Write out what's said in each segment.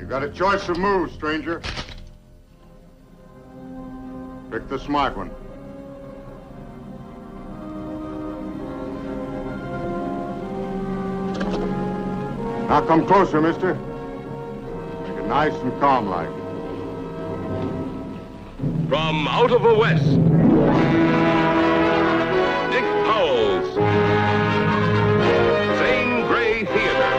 got a choice of moves, stranger. Pick the smart one. Now come closer, mister. Make it nice and calm-like. From out of the West, Dick Powell's Zane Grey Theater.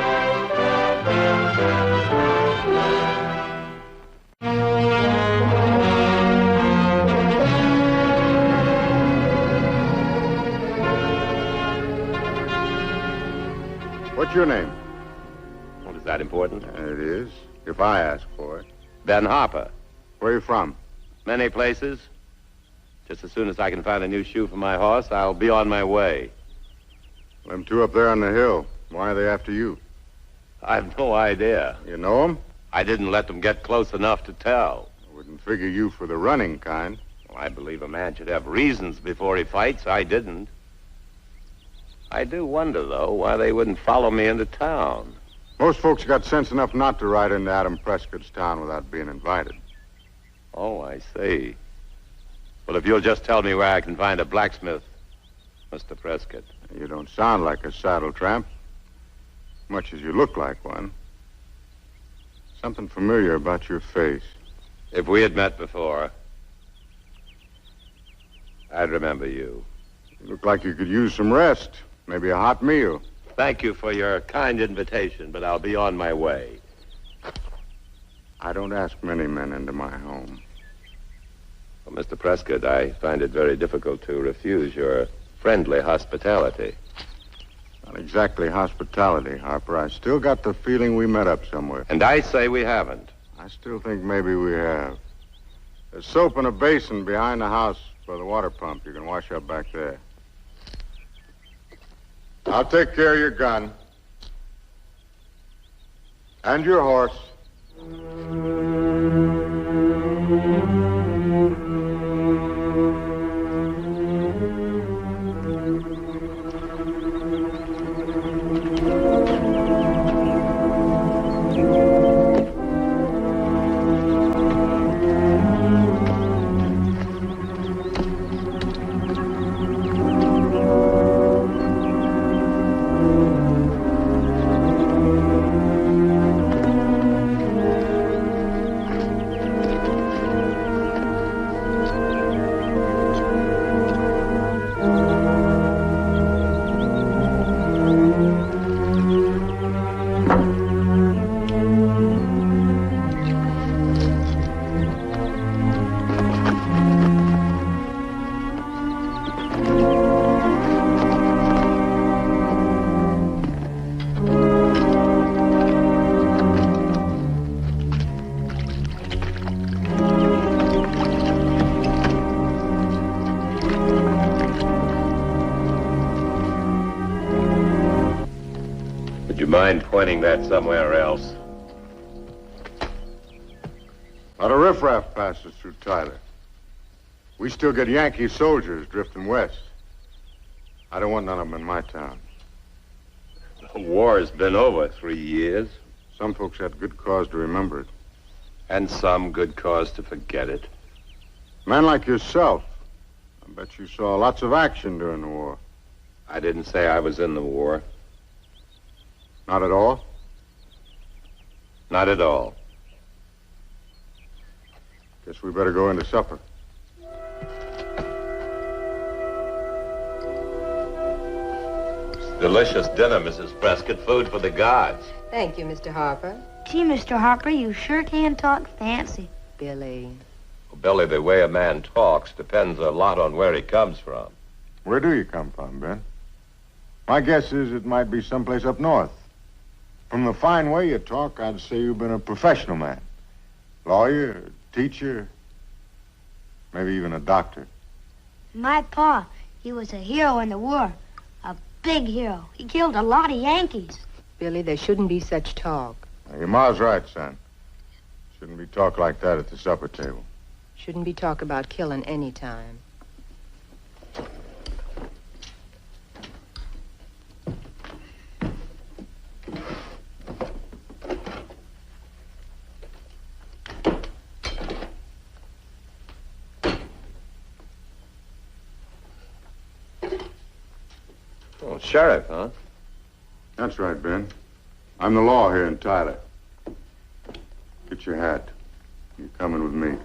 What's your name? What, is that important? It is, if I ask for it. Ben Harper. Where are you from? Many places. Just as soon as I can find a new shoe for my horse, I'll be on my way. Them two up there on the hill. Why are they after you? I've no idea. You know them? I didn't let them get close enough to tell. I wouldn't figure you for the running kind. Well, I believe a man should have reasons before he fights. I didn't. I do wonder, though, why they wouldn't follow me into town. Most folks got sense enough not to ride into Adam Prescott's town without being invited. Oh, I see. Well, if you'll just tell me where I can find a blacksmith, Mr. Prescott. You don't sound like a saddle tramp, much as you look like one. Something familiar about your face. If we had met before, I'd remember you. You look like you could use some rest, maybe a hot meal. Thank you for your kind invitation, but I'll be on my way. I don't ask many men into my home. Well, Mr. Prescott, I find it very difficult to refuse your friendly hospitality. Not exactly hospitality, Harper. I still got the feeling we met up somewhere. And I say we haven't. I still think maybe we have. There's soap in a basin behind the house by the water pump. You can wash up back there. I'll take care of your gun. And your horse. Mind pointing that somewhere else? Not a riffraff passes through Tyler. We still get Yankee soldiers drifting west. I don't want none of them in my town. The war's been over 3 years. Some folks had good cause to remember it. And some good cause to forget it. Men like yourself, I bet you saw lots of action during the war. I didn't say I was in the war. Not at all? Not at all. Guess we better go into supper. Delicious dinner, Mrs. Prescott. Food for the gods. Thank you, Mr. Harper. Gee, Mr. Harper, you sure can talk fancy. Billy. Well, Billy, the way a man talks depends a lot on where he comes from. Where do you come from, Ben? My guess is it might be someplace up north. From the fine way you talk, I'd say you've been a professional man. Lawyer, teacher, maybe even a doctor. My pa, he was a hero in the war. A big hero. He killed a lot of Yankees. Billy, there shouldn't be such talk. Now, your ma's right, son. Shouldn't be talk like that at the supper table. Shouldn't be talk about killing any time. Oh, sheriff, huh? That's right, Ben. I'm the law here in Tyler. Get your hat. You're coming with me.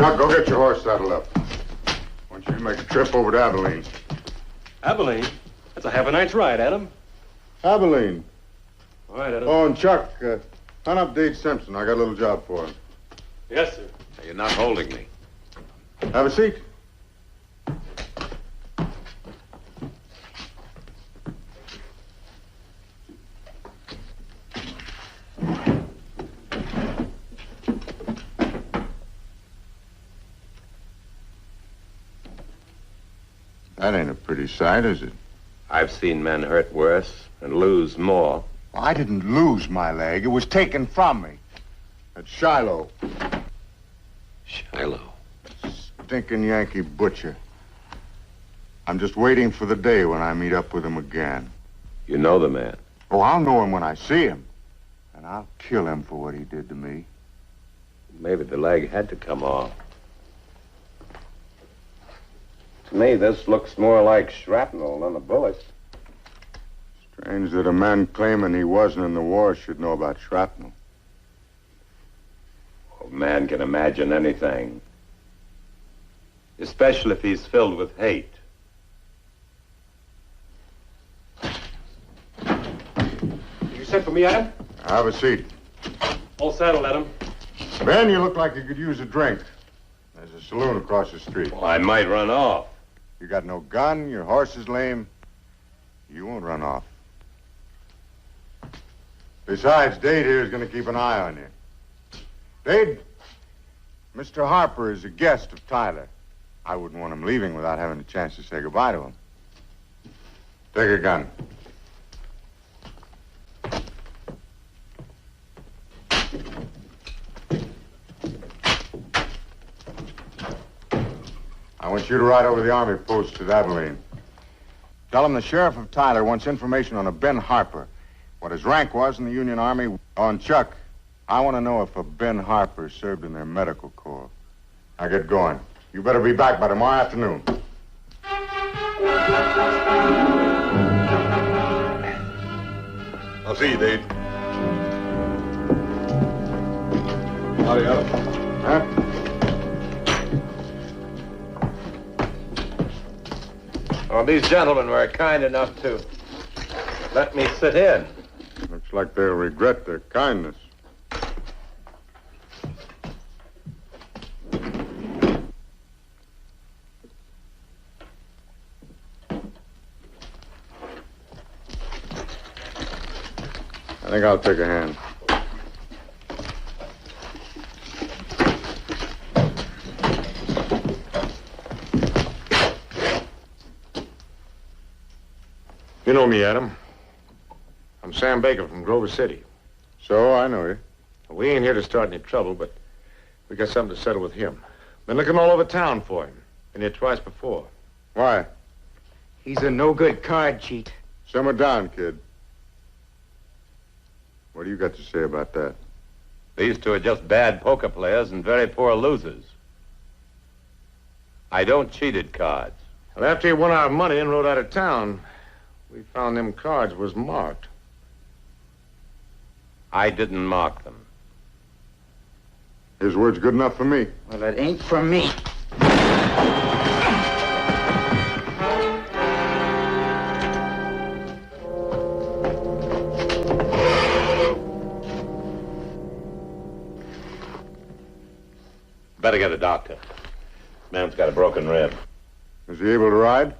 Chuck, go get your horse saddled up. I want you to make a trip over to Abilene. Abilene? That's a half a night's ride, Adam. Abilene. All right, Adam. Oh, and Chuck, hunt up Dave Simpson. I got a little job for him. Yes, sir. You're not holding me. Have a seat. That ain't a pretty sight, is it? I've seen men hurt worse and lose more. Well, I didn't lose my leg. It was taken from me. At Shiloh. Shiloh. Stinking Yankee butcher. I'm just waiting for the day when I meet up with him again. You know the man. Oh, I'll know him when I see him. And I'll kill him for what he did to me. Maybe the leg had to come off. To me, this looks more like shrapnel than a bullet. Strange that a man claiming he wasn't in the war should know about shrapnel. A man can imagine anything. Especially if he's filled with hate. You sent for me, Adam? Have a seat. All saddled, Adam. Ben, you look like you could use a drink. There's a saloon across the street. Well, I might run off. You got no gun, your horse is lame. You won't run off. Besides, Dade here is going to keep an eye on you. Dade, Mr. Harper is a guest of Tyler. I wouldn't want him leaving without having a chance to say goodbye to him. Take a gun. I want you to ride over the army post at Abilene. Tell him the sheriff of Tyler wants information on a Ben Harper, what his rank was in the Union Army. On Chuck, I want to know if a Ben Harper served in their medical corps. Now get going. You better be back by tomorrow afternoon. I'll see you, Dade. Howdy, Adam. Huh? Well, these gentlemen were kind enough to let me sit in. Looks like they'll regret their kindness. I think I'll take a hand. You know me, Adam. I'm Sam Baker from Grover City. So, I know you. We ain't here to start any trouble, but we got something to settle with him. Been looking all over town for him. Been here twice before. Why? He's a no-good card cheat. Simmer down, kid. What do you got to say about that? These two are just bad poker players and very poor losers. I don't cheat at cards. Well, after he won our money and rode out of town, we found them cards was marked. I didn't mark them. His word's good enough for me. Well, it ain't for me. Better get a doctor. Man's got a broken rib. Is he able to ride?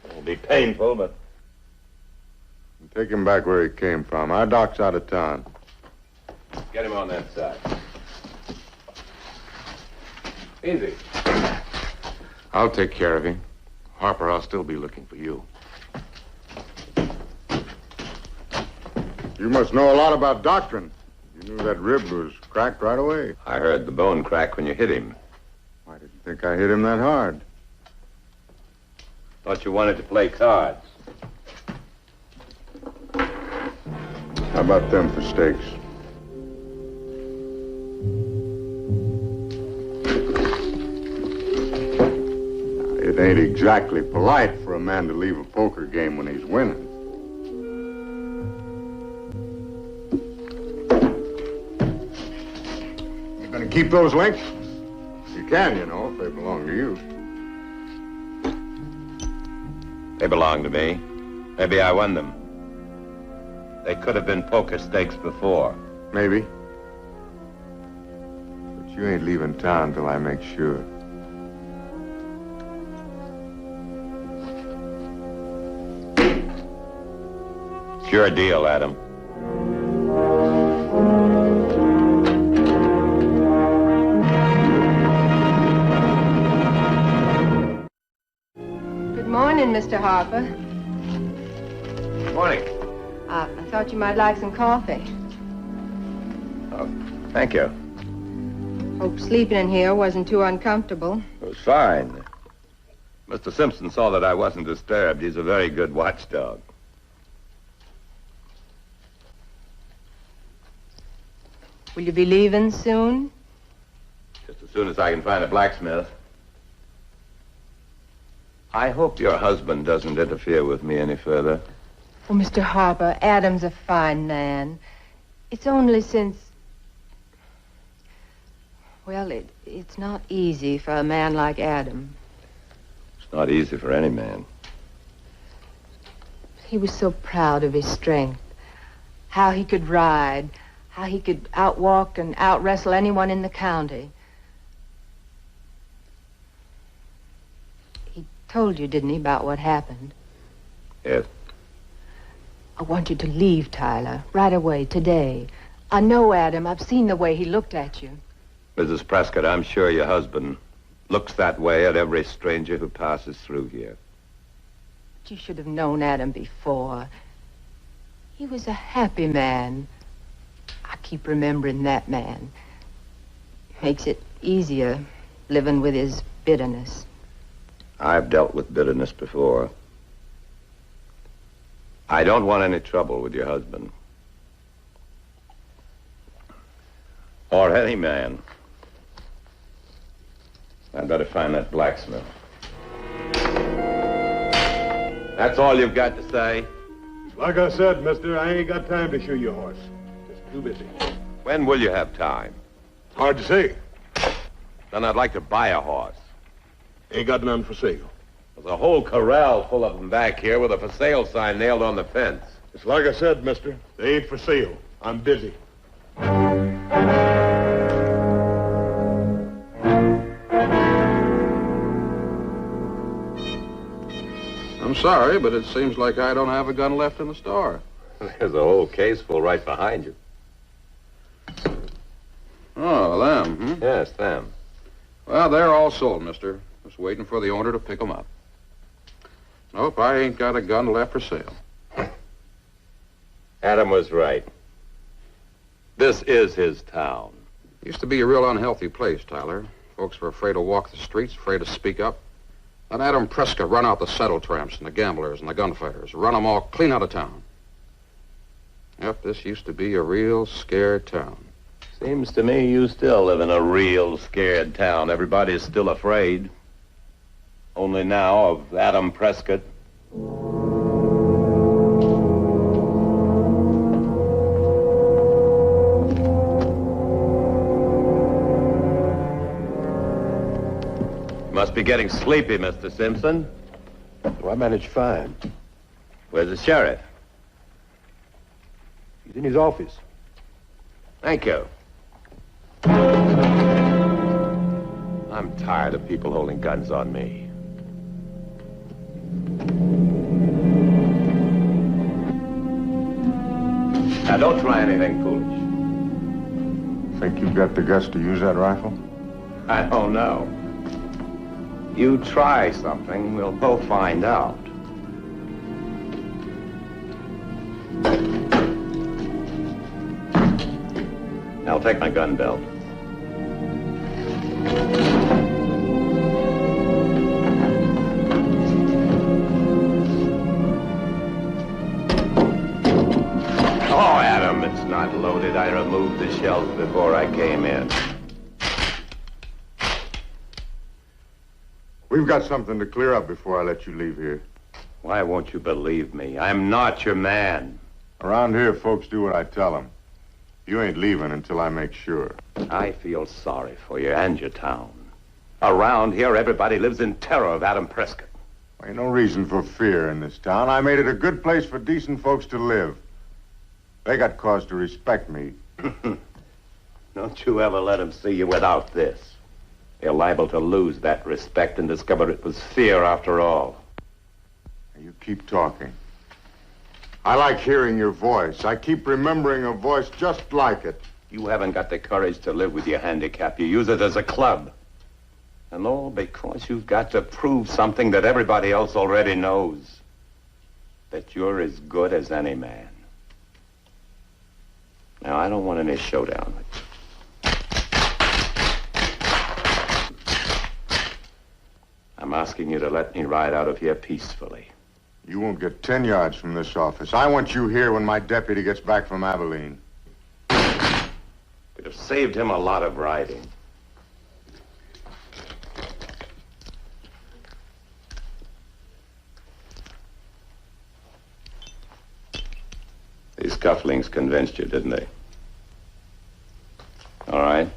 It'll be painful, but Take him back where he came from. Our doc's out of town. get him on that side. Easy. I'll take care of him. Harper, I'll still be looking for you. You must know a lot about doctrine. You knew that rib was cracked right away. I heard the bone crack when you hit him. Why did Think I hit him that hard? Thought you wanted to play cards. How about them for stakes? It ain't exactly polite for a man to leave a poker game when he's winning. You gonna keep those links? You can, you know, if they belong to you. They belong to me. Maybe I won them. They could have been poker stakes before. Maybe. But you ain't leaving town till I make sure. Sure deal, Adam. Good morning, Mr. Harper. Morning. I thought you might like some coffee. Oh, thank you. Hope sleeping in here wasn't too uncomfortable. It was fine. Mr. Simpson saw that I wasn't disturbed. He's a very good watchdog. Will you be leaving soon? Just as soon as I can find a blacksmith. I hope your husband doesn't interfere with me any further. Oh, Mr. Harper, Adam's a fine man. It's only since... Well, it's not easy for a man like Adam. It's not easy for any man. He was so proud of his strength. How he could ride. How he could outwalk and outwrestle anyone in the county. He told you, didn't he, about what happened? Yes. I want you to leave, Tyler, right away, today. I know Adam. I've seen the way he looked at you. Mrs. Prescott, I'm sure your husband looks that way at every stranger who passes through here. But you should have known Adam before. He was a happy man. I keep remembering that man. Makes it easier living with his bitterness. I've dealt with bitterness before. I don't want any trouble with your husband. Or any man. I'd better find that blacksmith. That's all you've got to say? Like I said, mister, I ain't got time to shoe your horse. Just too busy. When will you have time? Hard to say. Then I'd like to buy a horse. Ain't got none for sale. There's a whole corral full of them back here with a for sale sign nailed on the fence. It's like I said, mister. They ain't for sale. I'm busy. I'm sorry, but it seems like I don't have a gun left in the store. There's a whole case full right behind you. Oh, them, hmm? Yes, them. Well, they're all sold, mister. Just waiting for the owner to pick them up. Nope, I ain't got a gun left for sale. Adam was right. This is his town. Used to be a real unhealthy place, Tyler. Folks were afraid to walk the streets, afraid to speak up. Then Adam Prescott run out the saddle tramps and the gamblers and the gunfighters, run them all clean out of town. Yep, this used to be a real scared town. Seems to me you still live in a real scared town. Everybody's still afraid. Only now of Adam Prescott. Must be getting sleepy, Mr. Simpson. Well, I managed fine. Where's the sheriff? He's in his office. Thank you. I'm tired of people holding guns on me. Now, don't try anything foolish. Think you've got the guts to use that rifle? I don't know. You try something, we'll both find out. I'll take my gun belt. loaded, I removed the shells before I came in. We've got something to clear up before I let you leave here. Why won't you believe me? I'm not your man. Around here, folks do what I tell them. You ain't leaving until I make sure. I feel sorry for you and your town. Around here, everybody lives in terror of Adam Prescott. Ain't no reason for fear in this town. I made it a good place for decent folks to live. They got cause to respect me. Don't you ever let them see you without this. They're liable to lose that respect and discover it was fear after all. You keep talking. I like hearing your voice. I keep remembering a voice just like it. You haven't got the courage to live with your handicap. You use it as a club. And all because you've got to prove something that everybody else already knows. That you're as good as any man. Now, I don't want any showdown with you. I'm asking you to let me ride out of here peacefully. You won't get 10 yards from this office. I want you here when my deputy gets back from Abilene. Could have saved him a lot of riding. These cufflinks convinced you, didn't they? All right.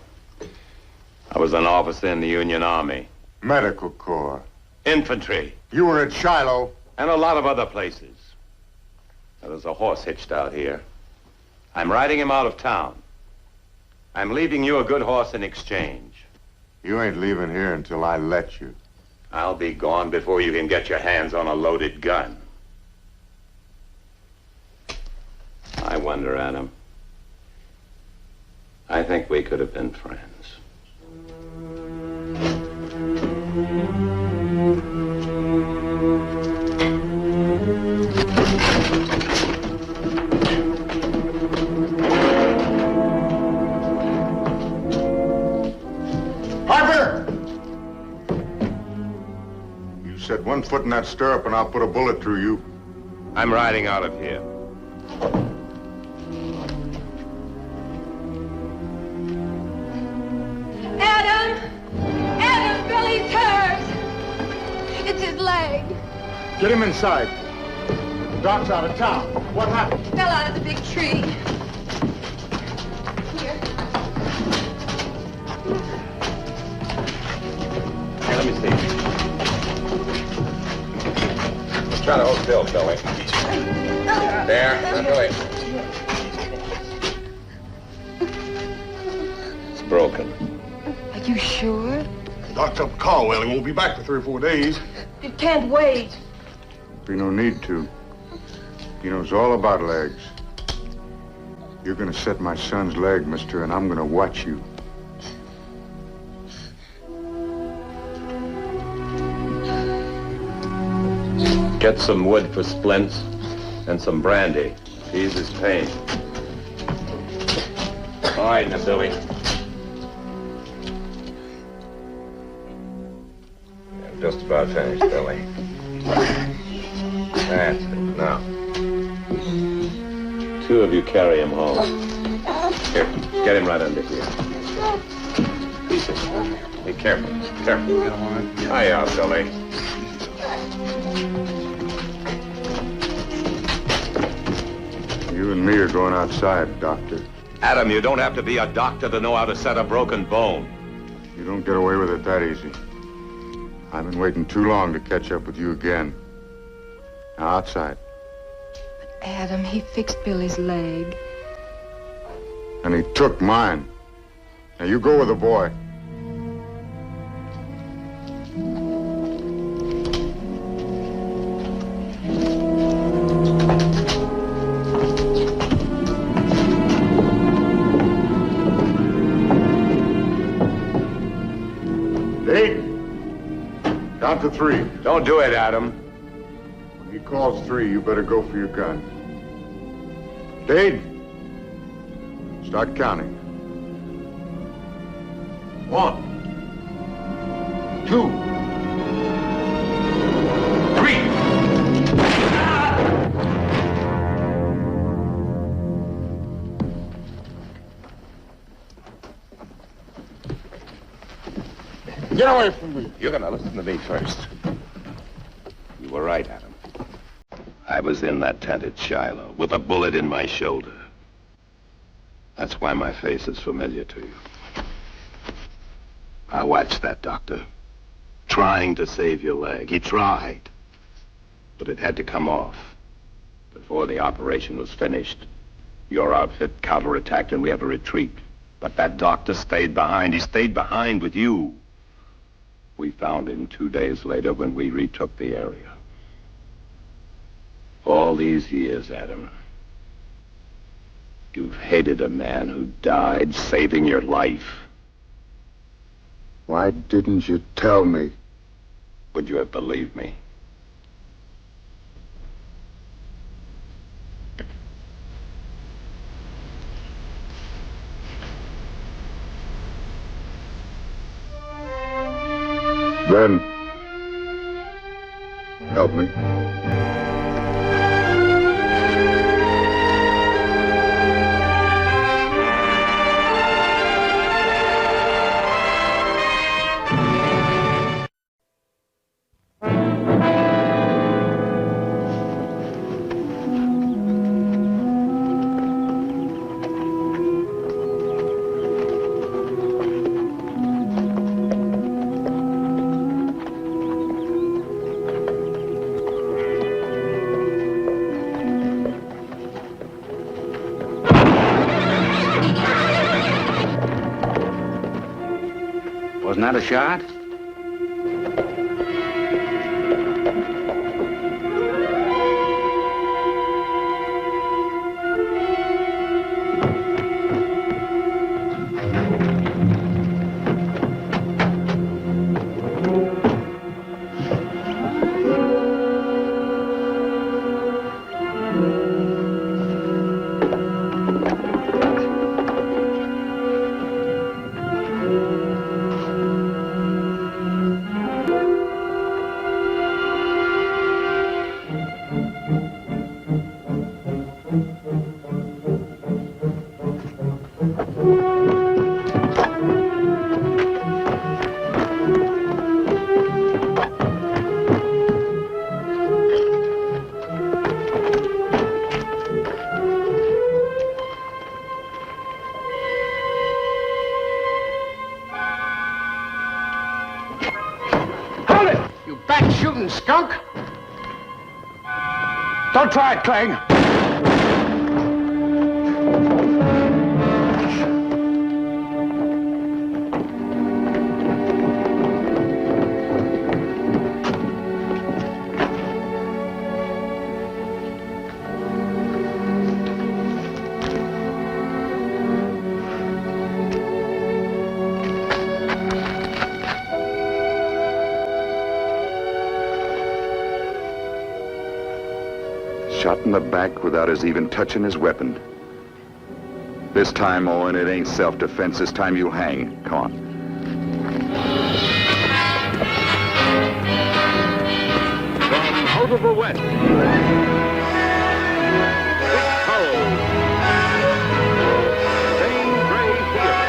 I was an officer in the Union Army. Medical Corps. Infantry. You were at Shiloh. And a lot of other places. Now, there's a horse hitched out here. I'm riding him out of town. I'm leaving you a good horse in exchange. You ain't leaving here until I let you. I'll be gone before you can get your hands on a loaded gun. I wonder, Adam. I think we could have been friends. Harper! You set one foot in that stirrup and I'll put a bullet through you. I'm riding out of here. Billy's hurt. It's his leg. Get him inside. Doc's out of town. What happened? Fell out of the big tree. Here. Here, let me see. Let's try to hold still, Billy. There, now, Billy. It's broken. Are you sure? Doc's up at Caldwell. He won't be back for 3 or 4 days. It can't wait. Be no need to. He knows all about legs. You're gonna set my son's leg, mister, and I'm gonna watch you. Get some wood for splints and some brandy. Ease his pain. All right, now, Billy. I'm just about finished, Billy. That's it. Now. 2 of you carry him home. Here, get him right under here. Be careful. Careful. Hiya, Billy. You and me are going outside, Doctor. Adam, you don't have to be a doctor to know how to set a broken bone. You don't get away with it that easy. I've been waiting too long to catch up with you again. Now, outside. Adam, he fixed Billy's leg. And he took mine. Now, you go with the boy. Count to 3. Don't do it, Adam. When he calls 3, you better go for your gun. Dade, start counting. 1, 2, 3. Get away from me. You're gonna listen to me first. You were right, Adam. I was in that tent at Shiloh with a bullet in my shoulder. That's why my face is familiar to you. I watched that doctor trying to save your leg. He tried, but it had to come off. Before the operation was finished, your outfit counterattacked and we had to retreat. But that doctor stayed behind. He stayed behind with you. We found him 2 days later when we retook the area. All these years, Adam, you've hated a man who died saving your life. Why didn't you tell me? Would you have believed me? Then, help me. Wasn't that a shot? Shooting skunk! Don't try it, Clegg. Shot in the back without us even touching his weapon. This time, Owen, it ain't self-defense. This time you'll hang. Come on. From out of the West, it's cold. Zane Grey Theater.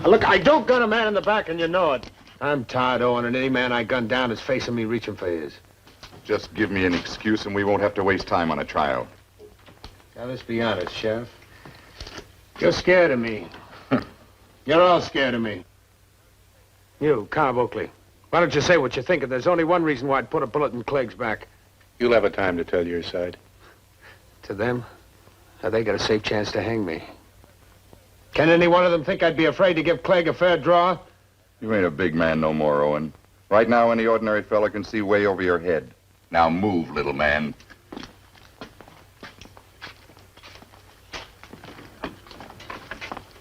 Look, I don't gun a man in the back, and you know it. I'm Tod Owen, and any man I gun down is facing me reaching for his. Just give me an excuse, and we won't have to waste time on a trial. Now, let's be honest, Sheriff. You're scared of me. You're all scared of me. You, Cob Oakley. Why don't you say what you think? And there's only one reason why I'd put a bullet in Clegg's back. You'll have a time to tell your side. To them? Now, they got a safe chance to hang me. Can any one of them think I'd be afraid to give Clegg a fair draw? You ain't a big man no more, Owen. Right now, any ordinary fella can see way over your head. Now move, little man.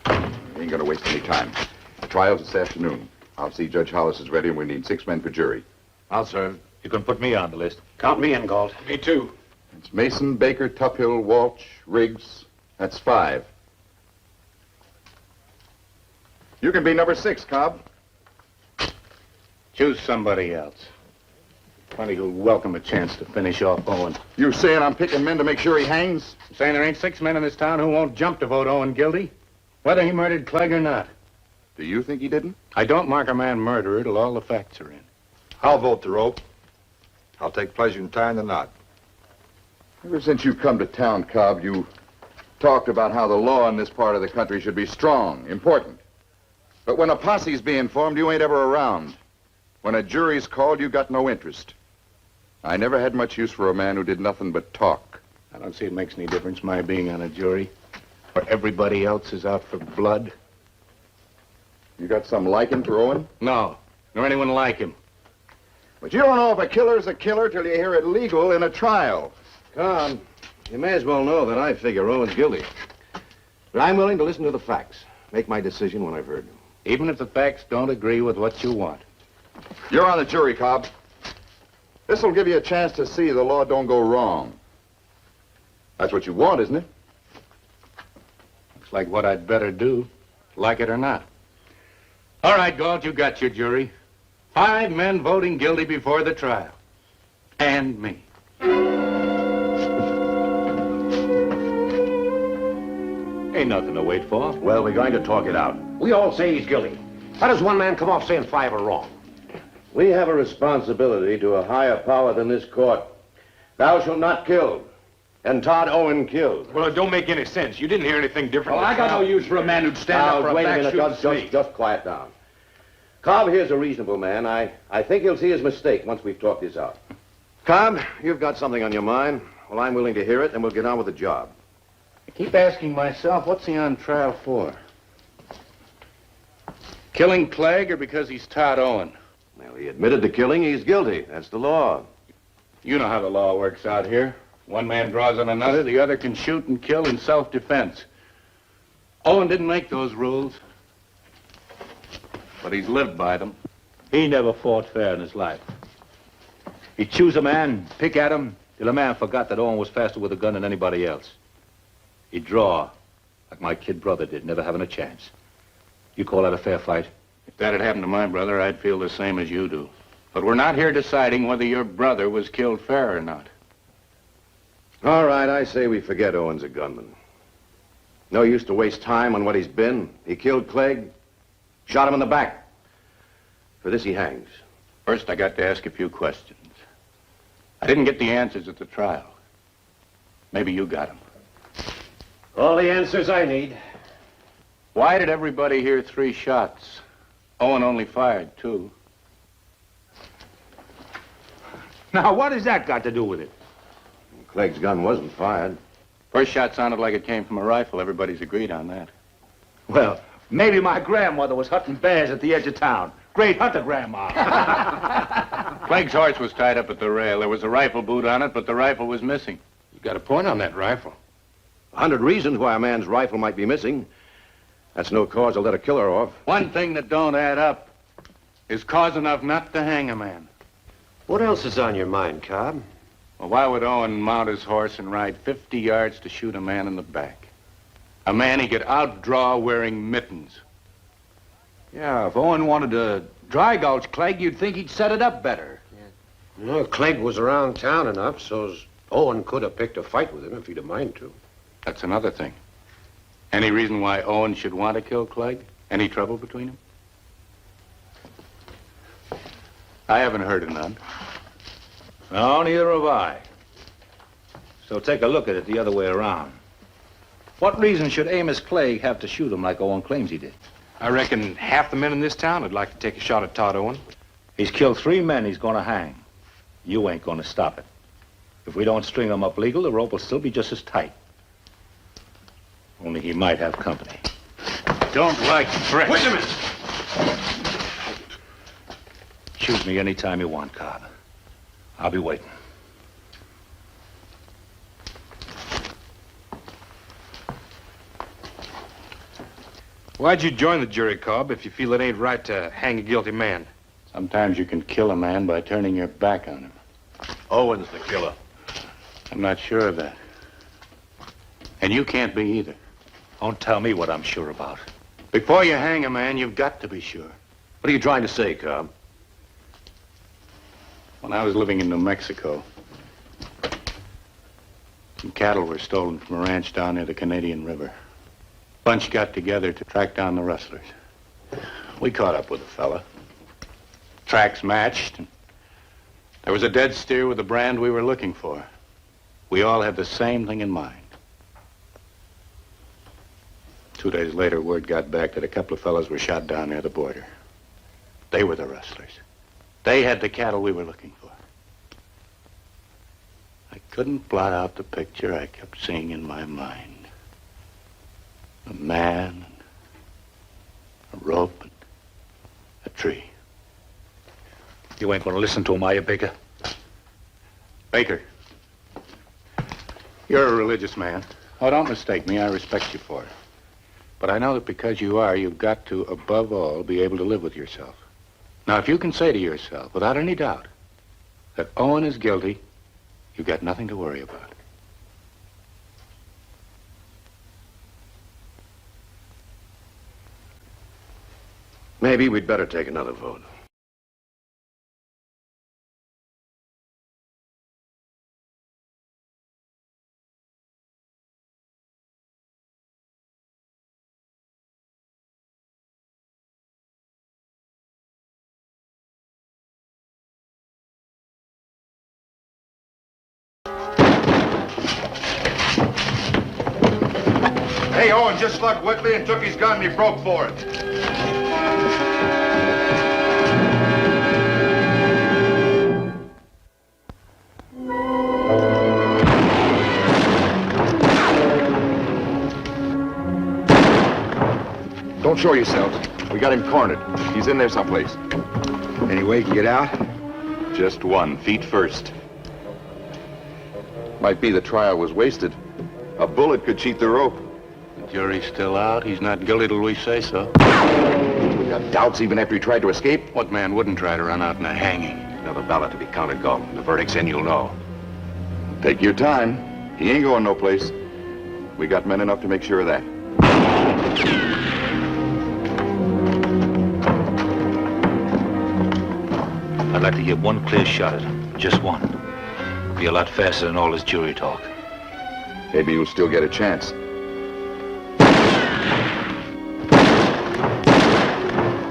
Ain't gonna waste any time. The trial's this afternoon. I'll see Judge Hollis is ready, and we need 6 men for jury. I'll serve. You can put me on the list. Count me in, Galt. Me too. It's Mason, Baker, Tuphill, Walsh, Riggs. That's 5. You can be number 6, Cobb. Choose somebody else. Somebody who'll welcome a chance to finish off Owen. You saying I'm picking men to make sure he hangs? I'm saying there ain't 6 men in this town who won't jump to vote Owen guilty, whether he murdered Clegg or not. Do you think he didn't? I don't mark a man murderer till all the facts are in. I'll vote the rope. I'll take pleasure in tying the knot. Ever since you've come to town, Cobb, you talked about how the law in this part of the country should be strong, important. But when a posse's being formed, you ain't ever around. When a jury's called, you got no interest. I never had much use for a man who did nothing but talk. I don't see it makes any difference my being on a jury, where everybody else is out for blood. You got some liking for Owen? No, nor anyone like him. But you don't know if a killer's a killer till you hear it legal in a trial. Cobb, you may as well know that I figure Owen's guilty. But I'm willing to listen to the facts. Make my decision when I've heard them. Even if the facts don't agree with what you want. You're on the jury, Cobb. This'll give you a chance to see the law don't go wrong. That's what you want, isn't it? Looks like what I'd better do, like it or not. All right, Galt, you got your jury. 5 men voting guilty before the trial. And me. Ain't nothing to wait for. Well, we're going to talk it out. We all say he's guilty. How does one man come off saying 5 are wrong? We have a responsibility to a higher power than this court. Thou shalt not kill. And Tod Owen killed. Well, it don't make any sense. You didn't hear anything different. Well, I got no use for a man who'd stand up for a wait a fact, minute, just quiet down. Cobb here's a reasonable man. I think he'll see his mistake once we've talked this out. Cobb, you've got something on your mind. Well, I'm willing to hear it, and we'll get on with the job. I keep asking myself, what's he on trial for? Killing Clegg or because he's Tod Owen? Well, he admitted to killing. He's guilty. That's the law. You know how the law works out here. One man draws on another, the other can shoot and kill in self-defense. Owen didn't make those rules, but he's lived by them. He never fought fair in his life. He'd choose a man, pick at him, till the man forgot that Owen was faster with a gun than anybody else. He'd draw, like my kid brother did, never having a chance. You call that a fair fight? If that had happened to my brother, I'd feel the same as you do. But we're not here deciding whether your brother was killed fair or not. All right, I say we forget Owen's a gunman. No use to waste time on what he's been. He killed Clegg, shot him in the back. For this, he hangs. First, I got to ask a few questions. I didn't get the answers at the trial. Maybe you got them. All the answers I need. Why did everybody hear 3 shots? Owen only fired 2. Now, what has that got to do with it? Clegg's gun wasn't fired. First shot sounded like it came from a rifle. Everybody's agreed on that. Well, maybe my grandmother was hunting bears at the edge of town. Great hunter, Grandma. Clegg's horse was tied up at the rail. There was a rifle boot on it, but the rifle was missing. You got a point on that rifle. 100 reasons why a man's rifle might be missing. That's no cause to let a killer off. One thing that don't add up is cause enough not to hang a man. What else is on your mind, Cobb? Well, why would Owen mount his horse and ride 50 yards to shoot a man in the back? A man he could outdraw wearing mittens. Yeah, if Owen wanted to dry gulch Clegg, you'd think he'd set it up better. No, Clegg was around town enough so Owen could have picked a fight with him if he'd have minded to. That's another thing. Any reason why Owen should want to kill Clegg? Any trouble between them? I haven't heard of none. No, neither have I. So take a look at it the other way around. What reason should Amos Clegg have to shoot him like Owen claims he did? I reckon half the men in this town would like to take a shot at Tod Owen. He's killed 3 men he's gonna hang. You ain't gonna stop it. If we don't string him up legal, the rope will still be just as tight. Only he might have company. Don't like threats. Wait a minute. Shoot me any time you want, Cobb. I'll be waiting. Why'd you join the jury, Cobb, if you feel it ain't right to hang a guilty man? Sometimes you can kill a man by turning your back on him. Owen's the killer. I'm not sure of that. And you can't be either. Don't tell me what I'm sure about. Before you hang a man, you've got to be sure. What are you trying to say, Cobb? When I was living in New Mexico, some cattle were stolen from a ranch down near the Canadian River. Bunch got together to track down the rustlers. We caught up with the fella. Tracks matched, and there was a dead steer with the brand we were looking for. We all had the same thing in mind. 2 days later, word got back that a couple of fellas were shot down near the border. They were the rustlers. They had the cattle we were looking for. I couldn't blot out the picture I kept seeing in my mind. A man, a rope, and a tree. You ain't gonna listen to him, are you, Baker? Baker, you're a religious man. Oh, don't mistake me. I respect you for it. But I know that because you are, you've got to, above all, be able to live with yourself. Now, if you can say to yourself, without any doubt, that Owen is guilty, you've got nothing to worry about. Maybe we'd better take another vote. Hey, Owen just slugged Whitley and took his gun and he broke for it. Don't show yourselves. We got him cornered. He's in there someplace. Any way you can get out? Just one, feet first. Might be the trial was wasted. A bullet could cheat the rope. The jury's still out. He's not guilty till we say so. We got doubts even after he tried to escape? What man wouldn't try to run out in a hanging? Another ballot to be counted, Galton. The verdict's in, you'll know. Take your time. He ain't going no place. We got men enough to make sure of that. I'd like to give one clear shot at him. Just one. Be a lot faster than all this jury talk. Maybe you'll still get a chance.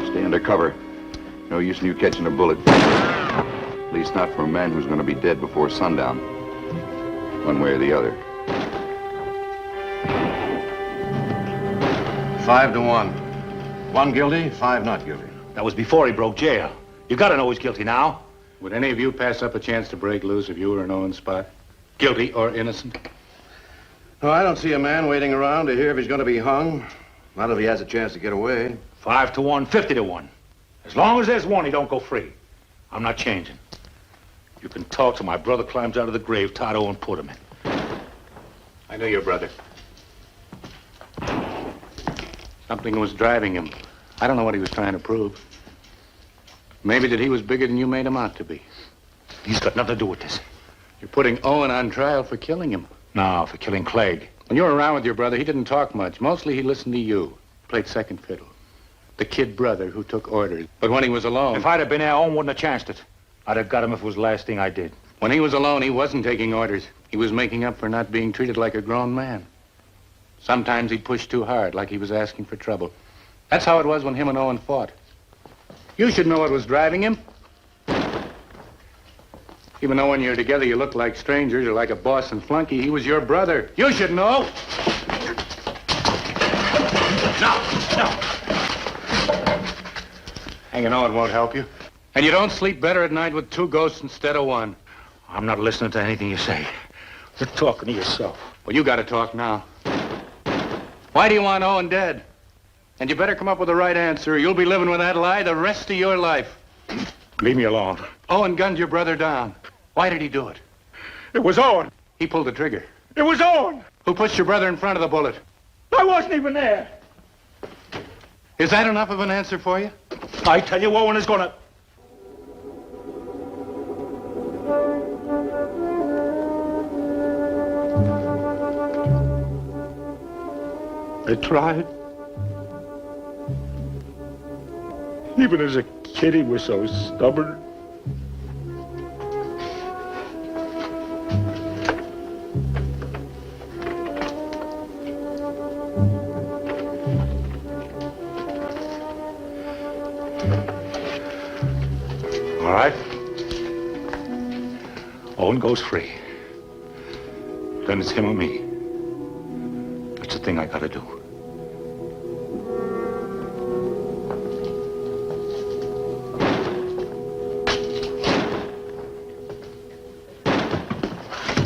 Stay under cover. No use in you catching a bullet. At least not from a man who's going to be dead before sundown. One way or the other. 5-1. 1 guilty, 5 not guilty. That was before he broke jail. You gotta know he's guilty now. Would any of you pass up a chance to break loose if you were in Owen's spot? Guilty or innocent? No, I don't see a man waiting around to hear if he's going to be hung. Not if he has a chance to get away. 5-1, 50-1. As long as there's one, he don't go free. I'm not changing. You can talk till my brother climbs out of the grave Tod Owen put him in. I knew your brother. Something was driving him. I don't know what he was trying to prove. Maybe that he was bigger than you made him out to be. He's got nothing to do with this. You're putting Owen on trial for killing him. No, for killing Clegg. When you were around with your brother, he didn't talk much. Mostly he listened to you. Played second fiddle. The kid brother who took orders. But when he was alone... If I'd have been there, Owen wouldn't have chanced it. I'd have got him if it was the last thing I did. When he was alone, he wasn't taking orders. He was making up for not being treated like a grown man. Sometimes he'd push too hard, like he was asking for trouble. That's how it was when him and Owen fought. You should know what was driving him. Even though when you're together you look like strangers or like a boss and flunky, he was your brother. You should know. No. Hanging on won't help you. And you don't sleep better at night with 2 ghosts instead of 1. I'm not listening to anything you say. You're talking to yourself. Well, you got to talk now. Why do you want Owen dead? And you better come up with the right answer, or you'll be living with that lie the rest of your life. Leave me alone. Owen gunned your brother down. Why did he do it? It was Owen. He pulled the trigger. It was Owen. Who pushed your brother in front of the bullet? I wasn't even there. Is that enough of an answer for you? I tell you, Owen is gonna... They tried. Even as a kid, he was so stubborn. All right. Owen goes free. Then it's him or me. That's the thing I gotta do.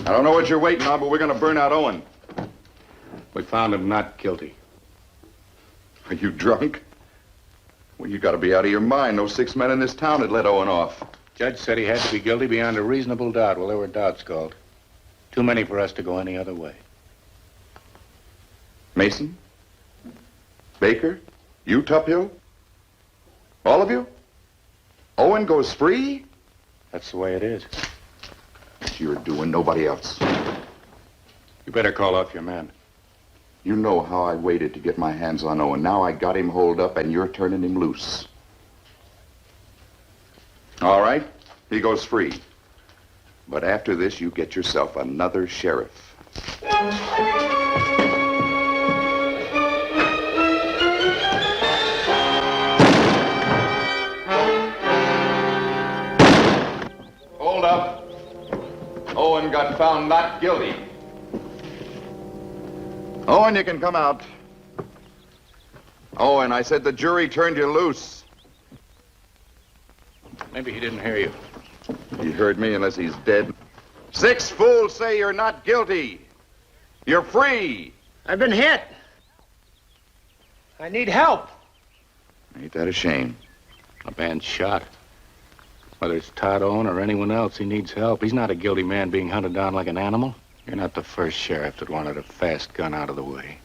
I don't know what you're waiting on, but we're going to burn out Owen. We found him not guilty. Are you drunk? Well, you got to be out of your mind. No 6 men in this town had let Owen off. Judge said he had to be guilty beyond a reasonable doubt. Well, there were doubts, Galt. Too many for us to go any other way. Mason? Baker? You, Tuphill? All of you? Owen goes free? That's the way it is. You're doing nobody else. You better call off your man. You know how I waited to get my hands on Owen. Now I got him holed up and you're turning him loose. All right, he goes free. But after this, you get yourself another sheriff. Hold up. Owen got found not guilty. Owen, you can come out. Owen, I said the jury turned you loose. Maybe he didn't hear you. He heard me unless he's dead. 6 fools say you're not guilty. You're free. I've been hit. I need help. Ain't that a shame? A man's shot. Whether it's Tod Owen or anyone else, he needs help. He's not a guilty man being hunted down like an animal. You're not the first sheriff that wanted a fast gun out of the way.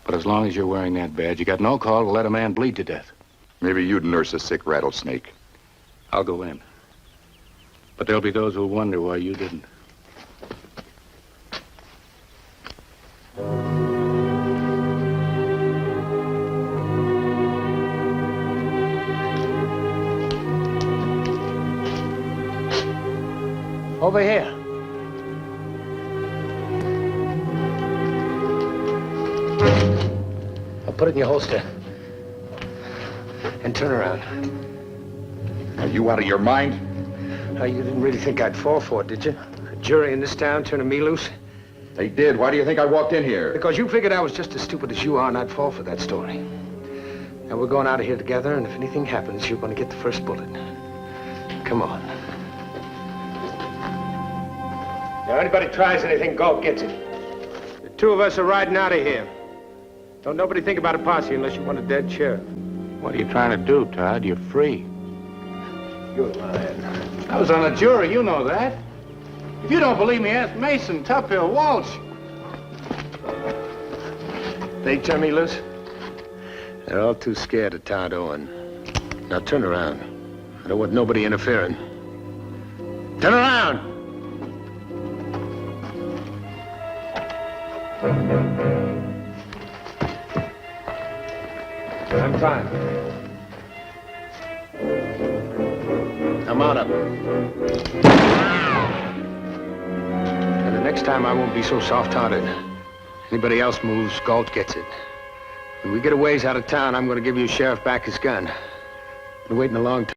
But as long as you're wearing that badge, you got no call to let a man bleed to death. Maybe you'd nurse a sick rattlesnake. I'll go in. But there'll be those who'll wonder why you didn't. Over here. I'll put it in your holster. And turn around. Are you out of your mind? Oh, you didn't really think I'd fall for it, did you? A jury in this town turning me loose? They did. Why do you think I walked in here? Because you figured I was just as stupid as you are and I'd fall for that story. Now, we're going out of here together, and if anything happens, you're going to get the first bullet. Come on. Now, anybody tries anything, Galt gets it. The 2 of us are riding out of here. Don't nobody think about a posse unless you want a dead sheriff. What are you trying to do, Tod? You're free. You're lying. I was on the jury, you know that. If you don't believe me, ask Mason, Tuphill, Walsh. They turn me loose? They're all too scared of Tod Owen. Now turn around. I don't want nobody interfering. Turn around! I'm fine. Now mount up. And the next time I won't be so soft-hearted. Anybody else moves, Galt gets it. When we get a ways out of town, I'm going to give you Sheriff back his gun. Been waiting a long time.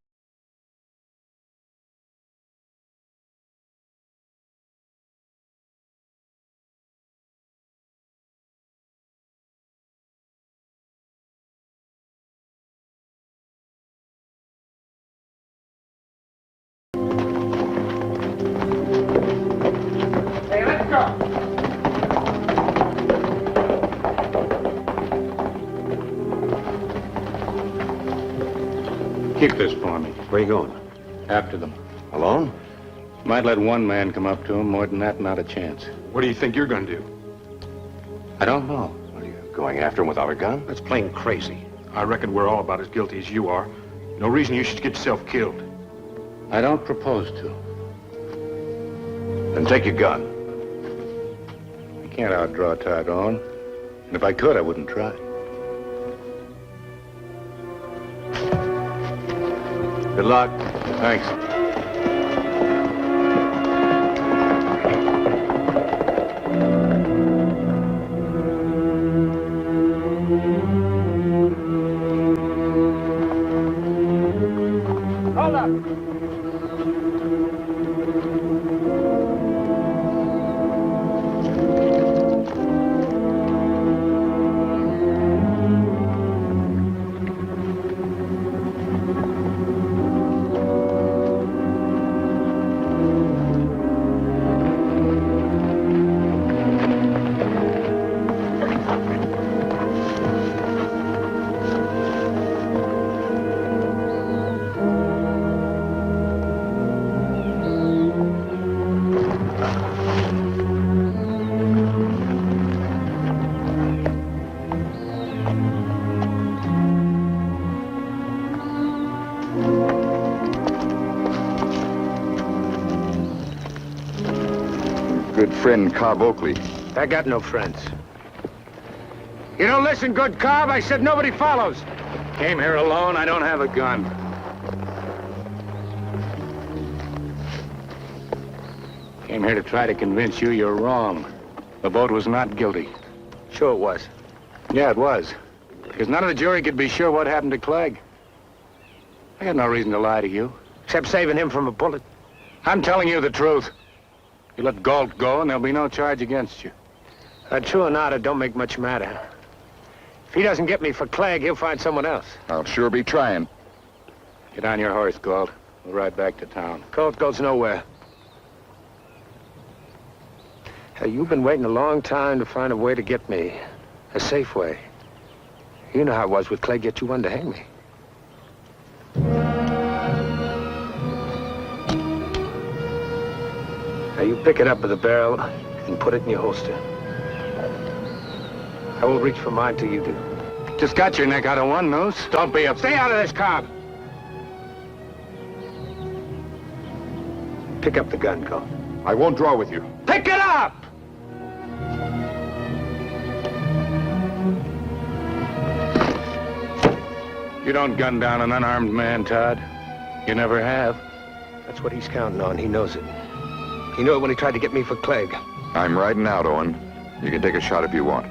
Keep this for me. Where you going? After them. Alone? Might let one man come up to him. More than that, not a chance. What do you think you're going to do? I don't know. Are you going after him without a gun? That's plain crazy. I reckon we're all about as guilty as you are. No reason you should get yourself killed. I don't propose to. Then take your gun. I can't outdraw Tod Owen. And if I could, I wouldn't try. Good luck. Thanks. Hold up. Good friend, Cob Oakley. I got no friends. You don't listen, good Cob. I said nobody follows. Came here alone. I don't have a gun. Came here to try to convince you you're wrong. The boat was not guilty. Sure it was. Yeah, it was. Because none of the jury could be sure what happened to Clegg. I had no reason to lie to you. Except saving him from a bullet. I'm telling you the truth. You let Galt go, and there'll be no charge against you. True or not, it don't make much matter. If he doesn't get me for Clegg, he'll find someone else. I'll sure be trying. Get on your horse, Galt. We'll ride back to town. Colt goes nowhere. Hey, you've been waiting a long time to find a way to get me. A safe way. You know how it was with Clegg, yet you wanted to hang me. Now you pick it up with the barrel and put it in your holster. I won't reach for mine till you do. Just got your neck out of one noose. Don't be upset. Stay out of this, Cob! Pick up the gun, Colt. I won't draw with you. Pick it up! You don't gun down an unarmed man, Tod. You never have. That's what he's counting on. He knows it. He knew it when he tried to get me for Clegg. I'm riding out, Owen. You can take a shot if you want.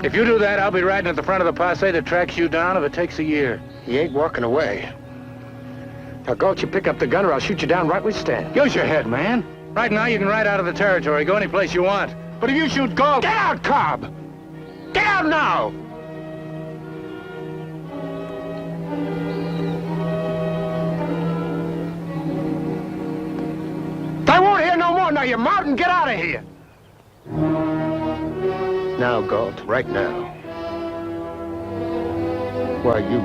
If you do that, I'll be riding at the front of the posse that tracks you down if it takes a year. He ain't walking away. Now, Galt, you pick up the gun or I'll shoot you down right where you stand. Use your head, man. Right now, you can ride out of the territory, go any place you want. But if you shoot Galt... Get out, Cob! Get out now! I won't hear no more. Now, you mountain, get out of here. Now, Galt, right now. Why, you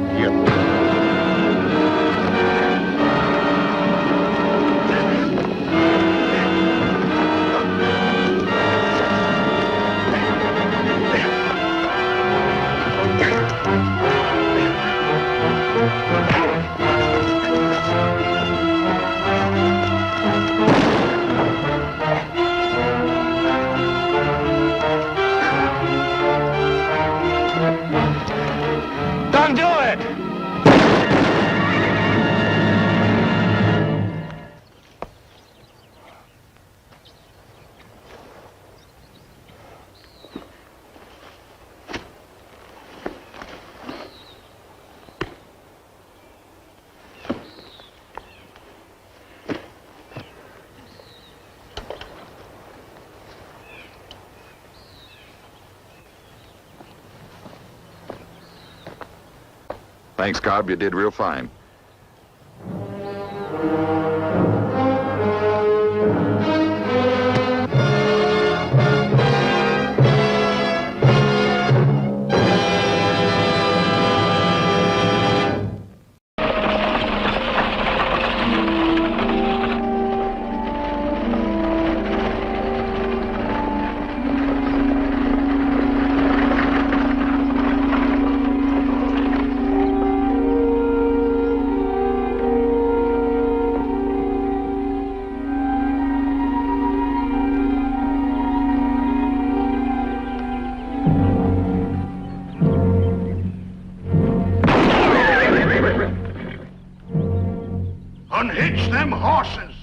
Thanks, Cobb. You did real fine. Unhitch them horses.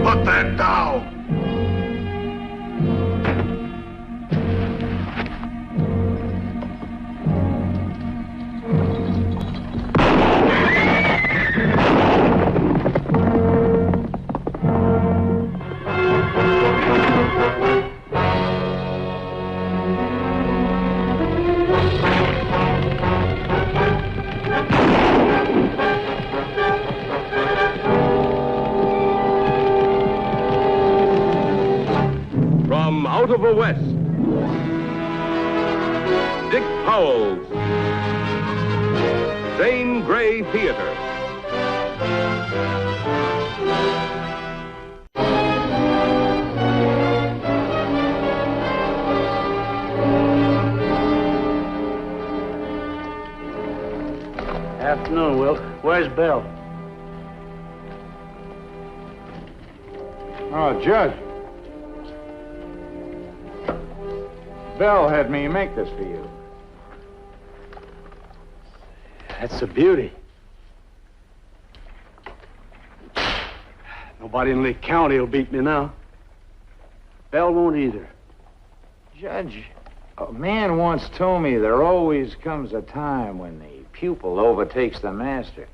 Put that down. Out of the West, Dick Powell's Zane Grey Theater. Afternoon, Wilt. Where's Belle? Oh, Judge. Belle had me make this for you. That's a beauty. Nobody in Lee County will beat me now. Belle won't either. Judge, a man once told me there always comes a time when the pupil overtakes the master.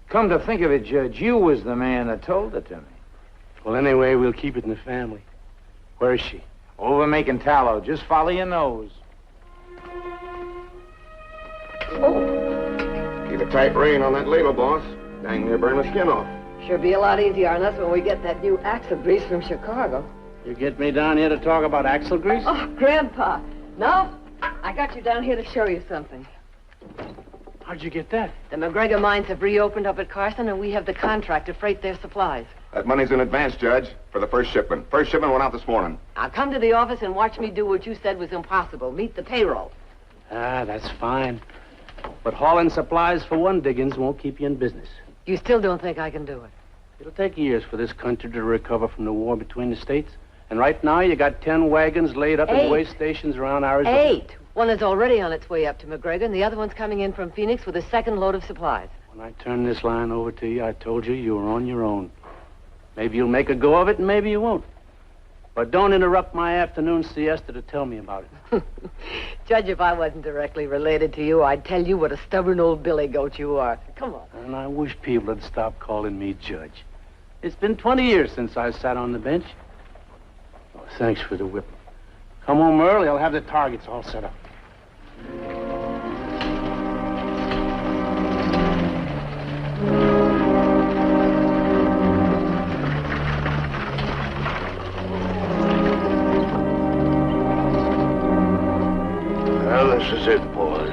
Come to think of it, Judge, you was the man that told it to me. Well, anyway, we'll keep it in the family. Where is she? Over making tallow. Just follow your nose. Keep a tight rein on that ladle, boss. Dang near burn my skin off. Sure be a lot easier on us when we get that new axle grease from Chicago. You get me down here to talk about axle grease? Oh, Grandpa. No, I got you down here to show you something. How'd you get that? The McGregor mines have reopened up at Carson, and we have the contract to freight their supplies. That money's in advance, Judge, for the first shipment. First shipment went out this morning. Now come to the office and watch me do what you said was impossible. Meet the payroll. Ah, that's fine. But hauling supplies for one diggings won't keep you in business. You still don't think I can do it? It'll take years for this country to recover from the war between the states. And right now, you got 10 wagons laid up in way stations around Arizona. 8. One is already on its way up to McGregor, and the other one's coming in from Phoenix with a second load of supplies. When I turned this line over to you, I told you you were on your own. Maybe you'll make a go of it, and maybe you won't. But don't interrupt my afternoon siesta to tell me about it. Judge, if I wasn't directly related to you, I'd tell you what a stubborn old billy goat you are. Come on. And I wish people would stop calling me Judge. It's been 20 years since I sat on the bench. Oh, thanks for the whip. Come home early, I'll have the targets all set up. Well, this is it, boys.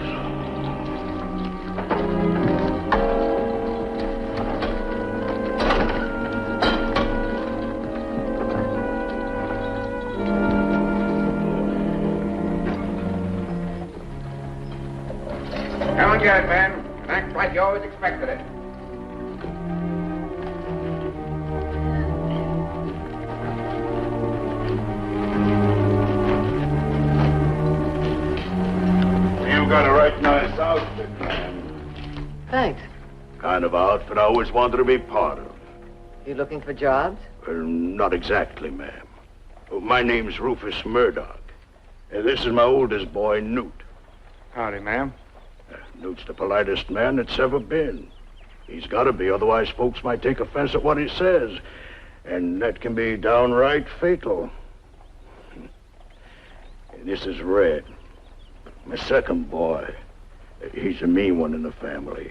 Come and get it, man. Act like you always expected it. You've got a right nice outfit, man. Thanks. Kind of outfit I always wanted to be part of. You looking for jobs? Not exactly, ma'am. My name's Rufus Murdock. This is my oldest boy, Newt. Howdy, ma'am. Newt's the politest man that's ever been. He's got to be, otherwise folks might take offense at what he says. And that can be downright fatal. This is Red. My second boy. He's a mean one in the family.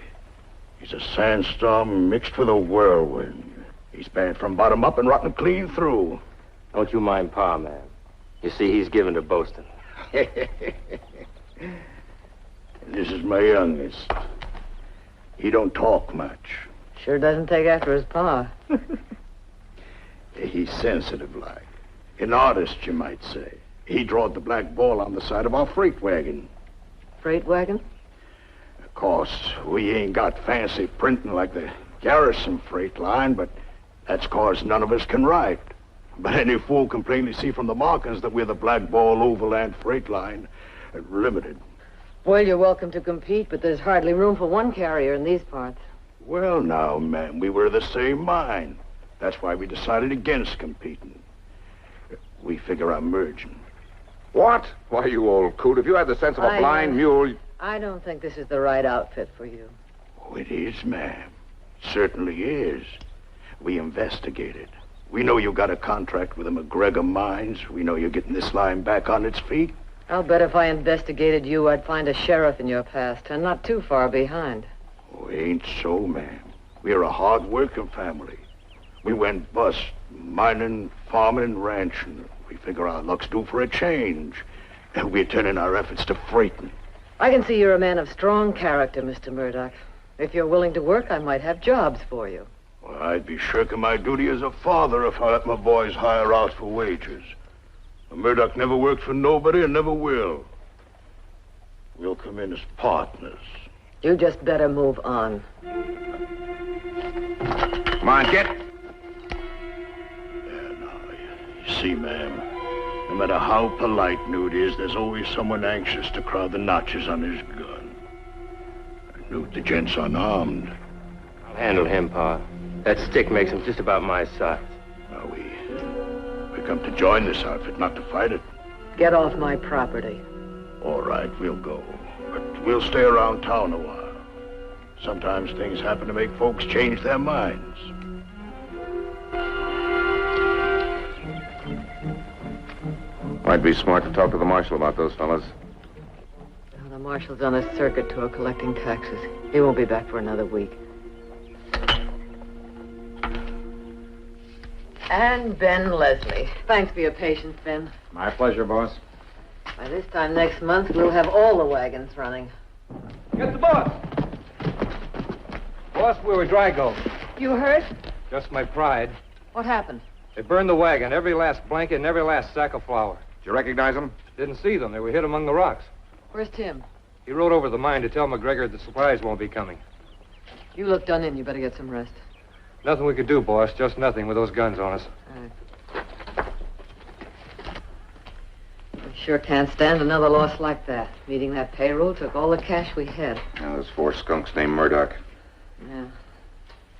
He's a sandstorm mixed with a whirlwind. He's bad from bottom up and rotten clean through. Don't you mind Pa, man. You see, he's given to boasting. This is my youngest. He don't talk much. Sure doesn't take after his pa. He's sensitive like. An artist, you might say. He drawed the black ball on the side of our freight wagon. Freight wagon? course, we ain't got fancy printing like the Garrison freight line, but that's 'cause none of us can write. But any fool can plainly see from the markings that we're the Blackball Overland Freight Line, Limited. Well, you're welcome to compete, but there's hardly room for one carrier in these parts. Well, now, ma'am, we were of the same mind. That's why we decided against competing. We figure on merging. What? Why, you old coot, if you had the sense of a blind mule... I don't think this is the right outfit for you. Oh, it is, ma'am. Certainly is. We investigated. We know you got a contract with the McGregor Mines. We know you're getting this line back on its feet. I'll bet if I investigated you, I'd find a sheriff in your past, and not too far behind. Oh, ain't so, ma'am. We're a hard-working family. We went bust, mining, farming, and ranching. We figure our luck's due for a change, and we're turning our efforts to freighting. I can see you're a man of strong character, Mr. Murdock. If you're willing to work, I might have jobs for you. Well, I'd be shirking my duty as a father if I let my boys hire out for wages. Murdock never worked for nobody and never will. We'll come in as partners. You just better move on. Come on, get. You see, ma'am, no matter how polite Newt is, there's always someone anxious to crowd the notches on his gun. Newt, the gent's unarmed. I'll handle him, Pa. That stick makes him just about my size. Now, we come to join this outfit, not to fight it. Get off my property. All right, we'll go. But we'll stay around town a while. Sometimes things happen to make folks change their minds. Might be smart to talk to the marshal about those fellas. Well, the marshal's on a circuit tour collecting taxes. He won't be back for another week. And Ben Leslie. Thanks for your patience, Ben. My pleasure, boss. By this time next month, we'll have all the wagons running. Get the boss. Boss, where would Dry go? You hurt? Just my pride. What happened? They burned the wagon, every last blanket and every last sack of flour. Did you recognize them? Didn't see them. They were hid among the rocks. Where's Tim? He rode over to the mine to tell McGregor the supplies won't be coming. You look done in. You better get some rest. Nothing we could do, boss. Just nothing with those guns on us. All right. We sure can't stand another loss like that. Meeting that payroll took all the cash we had. Now, there's 4 skunks named Murdock. Yeah.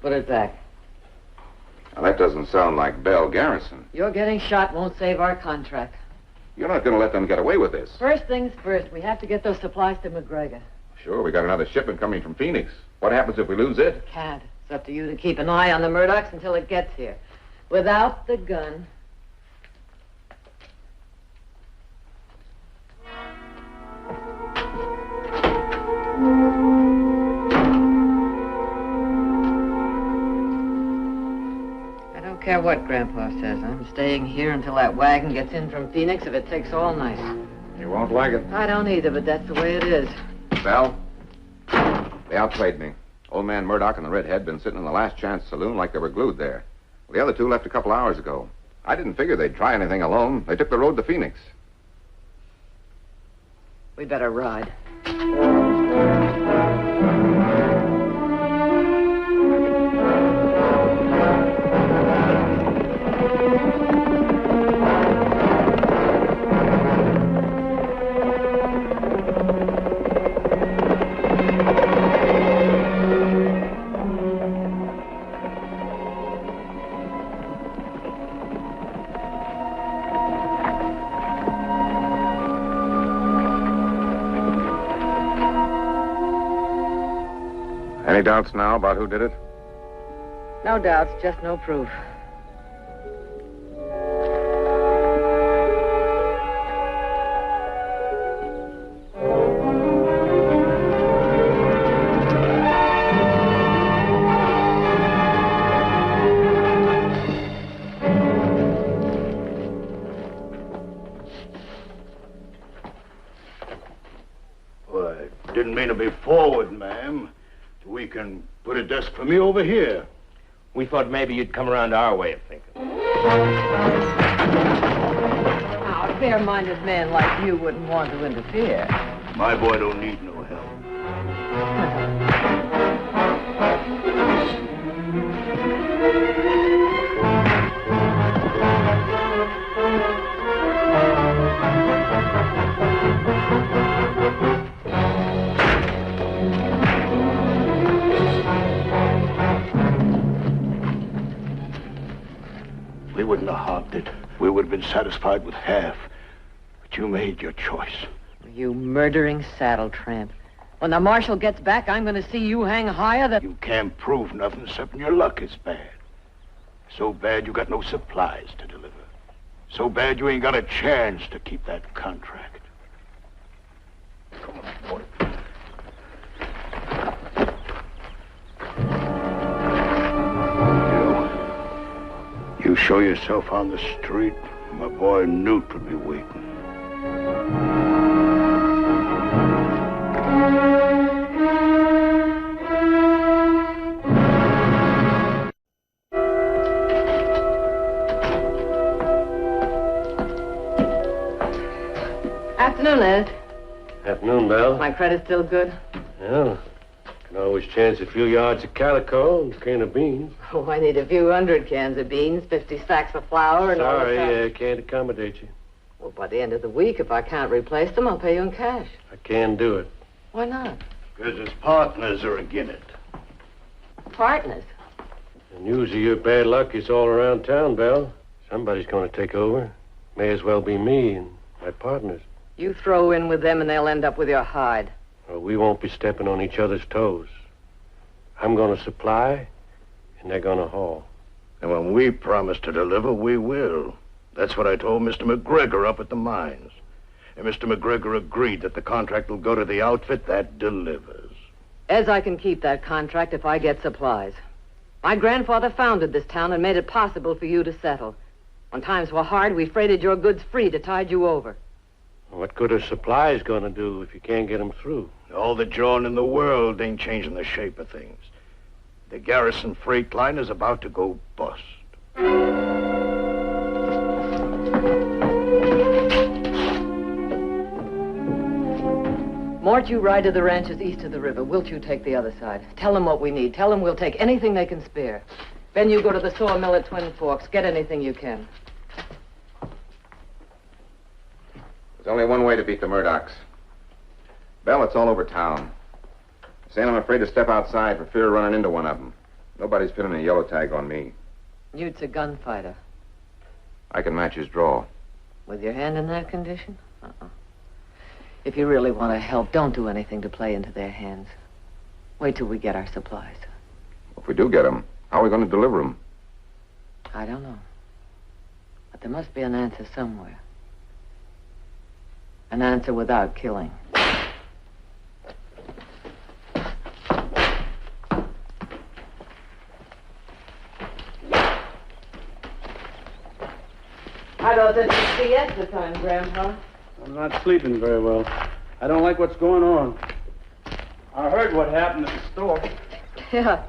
Put it back. Now, that doesn't sound like Belle Garrison. Your getting shot won't save our contract. You're not going to let them get away with this. First things first, we have to get those supplies to McGregor. Sure, we got another shipment coming from Phoenix. What happens if we lose it? Can't. It's up to you to keep an eye on the Murdocks until it gets here. Without the gun... I don't care what Grandpa says. I'm staying here until that wagon gets in from Phoenix if it takes all night. You won't like it. I don't either, but that's the way it is. Belle? They outplayed me. Old man Murdock and the redhead been sitting in the Last Chance saloon like they were glued there. Well, the other 2 left a couple hours ago. I didn't figure they'd try anything alone. They took the road to Phoenix. We better ride. Any doubts now about who did it? No doubts, just no proof. Well, I didn't mean to be forward, ma'am. We can put a desk for me over here. We thought maybe you'd come around to our way of thinking. Now, a fair-minded man like you wouldn't want to interfere. My boy don't need no help. We wouldn't have hogged it. We would have been satisfied with half. But you made your choice. You murdering saddle tramp. When the marshal gets back, I'm going to see you hang higher than... You can't prove nothing except your luck is bad. So bad you got no supplies to deliver. So bad you ain't got a chance to keep that contract. Come on, boy. You show yourself on the street, my boy Newt will be waiting. Afternoon, Ed. Afternoon, Belle. My credit's still good? Yeah. Can always chance a few yards of calico and a can of beans. Oh, I need a few hundred cans of beans, 50 sacks of flour, and all the Sorry, can't accommodate you. Well, by the end of the week, if I can't replace them, I'll pay you in cash. I can do it. Why not? Because his partners are again it. Partners? The news of your bad luck is all around town, Belle. Somebody's going to take over. May as well be me and my partners. You throw in with them and they'll end up with your hide. Well, we won't be stepping on each other's toes. I'm going to supply, and they're going to haul. And when we promise to deliver, we will. That's what I told Mr. McGregor up at the mines. And Mr. McGregor agreed that the contract will go to the outfit that delivers. As I can keep that contract if I get supplies. My grandfather founded this town and made it possible for you to settle. When times were hard, we freighted your goods free to tide you over. What good are supplies going to do if you can't get them through? All the jawing in the world ain't changing the shape of things. The Garrison freight line is about to go bust. Mort, you ride to the ranches east of the river. Wilt you take the other side? Tell them what we need. Tell them we'll take anything they can spare. Then you go to the sawmill at Twin Forks. Get anything you can. There's only one way to beat the Murdocks. Belle, it's all over town. Zane, I'm afraid to step outside for fear of running into one of them. Nobody's pinning a yellow tag on me. Newt's a gunfighter. I can match his draw. With your hand in that condition? If you really want to help, don't do anything to play into their hands. Wait till we get our supplies. If we do get them, how are we going to deliver them? I don't know. But there must be an answer somewhere. An answer without killing. I don't think it's siesta time, Grandpa. I'm not sleeping very well. I don't like what's going on. I heard what happened at the store. Yeah.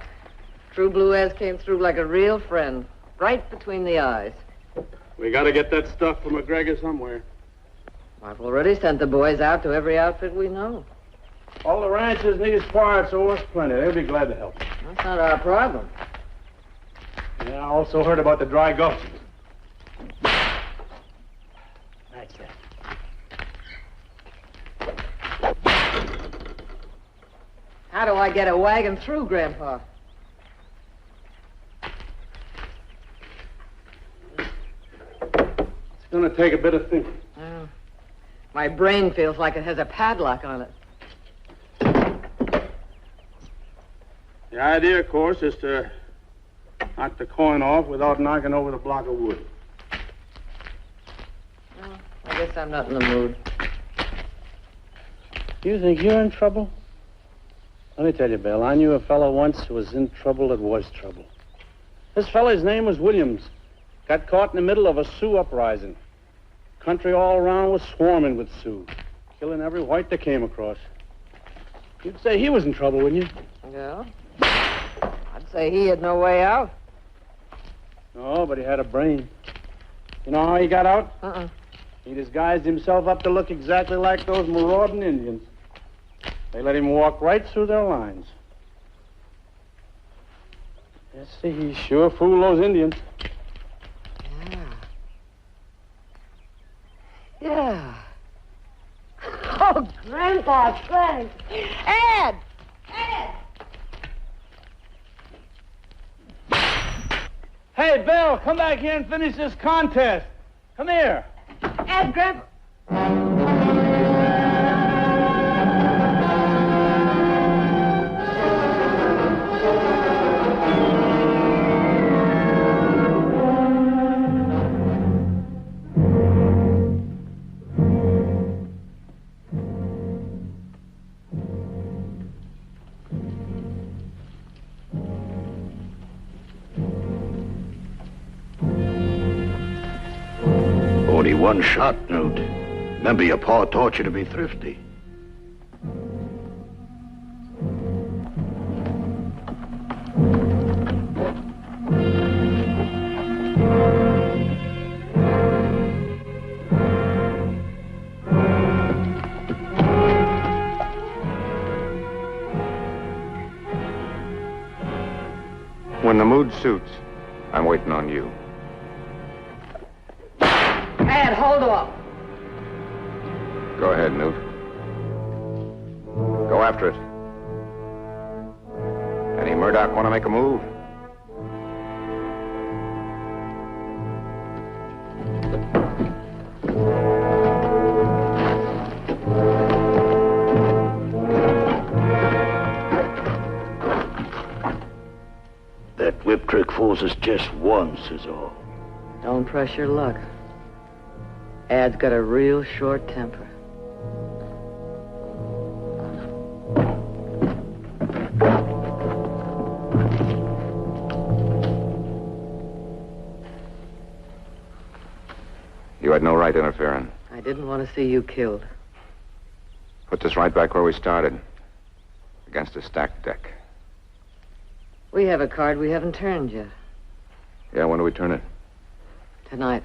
True Blue Az came through like a real friend. Right between the eyes. We got to get that stuff from McGregor somewhere. I've already sent the boys out to every outfit we know. All the ranchers need parts, so us plenty. They'll be glad to help. That's not our problem. Yeah, I also heard about the dry gulches. That's it. How do I get a wagon through, Grandpa? It's going to take a bit of thinking. My brain feels like it has a padlock on it. The idea, of course, is to knock the coin off without knocking over the block of wood. Well, I guess I'm not in the mood. You think you're in trouble? Let me tell you, Bill, I knew a fellow once who was in trouble that was trouble. This fellow's name was Williams. Got caught in the middle of a Sioux uprising. Country all around was swarming with Sioux, killing every white they came across. You'd say he was in trouble, wouldn't you? Yeah. I'd say he had no way out. No, but he had a brain. You know how he got out? He disguised himself up to look exactly like those marauding Indians. They let him walk right through their lines. Yes, see, he sure fooled those Indians. Yeah. Oh, Grandpa, thanks. Ed! Ed! Hey, Belle, come back here and finish this contest. Come here. Ed, Grandpa. Only one shot, Newt. Remember, your pa taught you to be thrifty. When the mood suits, I'm waiting on you. Ed, hold off. Go ahead, Newt. Go after it. Any Murdock want to make a move? That whip trick fools us just once is all. Don't press your luck. Ad's got a real short temper. You had no right interfering. I didn't want to see you killed. Put this right back where we started. Against a stacked deck. We have a card we haven't turned yet. Yeah, when do we turn it? Tonight.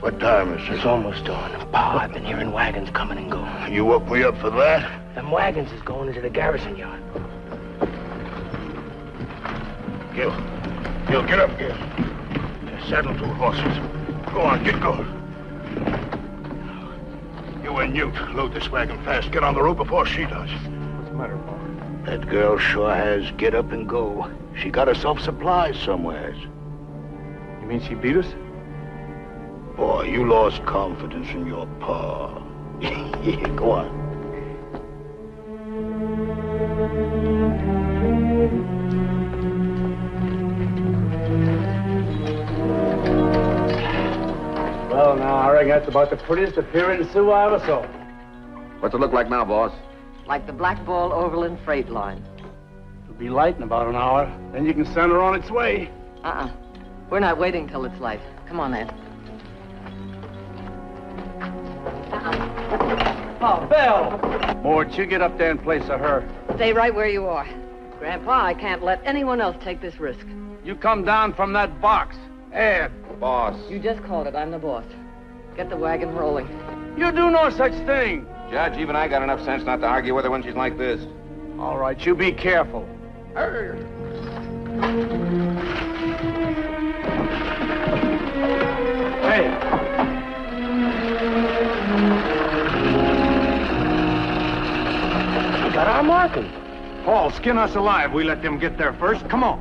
What time is it? It's almost dawn. Pa, I've been hearing wagons coming and going. You woke me up for that? Them wagons is going into the garrison yard. Gil, get up here. Saddle 2 horses. Go on, get going. You and Newt, load this wagon fast. Get on the road before she does. What's the matter, Pa? That girl sure has get up and go. She got herself supplies somewheres. You mean she beat us? Boy, you lost confidence in your pa. Go on. Well, now, I reckon that's about the prettiest appearing Sioux I ever saw. What's it look like now, boss? Like the Black Ball Overland Freight Line. It'll be light in about an hour. Then you can send her on its way. We're not waiting till it's light. Come on, Ed. Oh, Belle! Mort, you get up there in place of her. Stay right where you are. Grandpa, I can't let anyone else take this risk. You come down from that box. Ed. Boss. You just called it. I'm the boss. Get the wagon rolling. You do no such thing. Judge, even I got enough sense not to argue with her when she's like this. All right, you be careful. Hey. We got our marking. Paul, skin us alive. We let them get there first. Come on.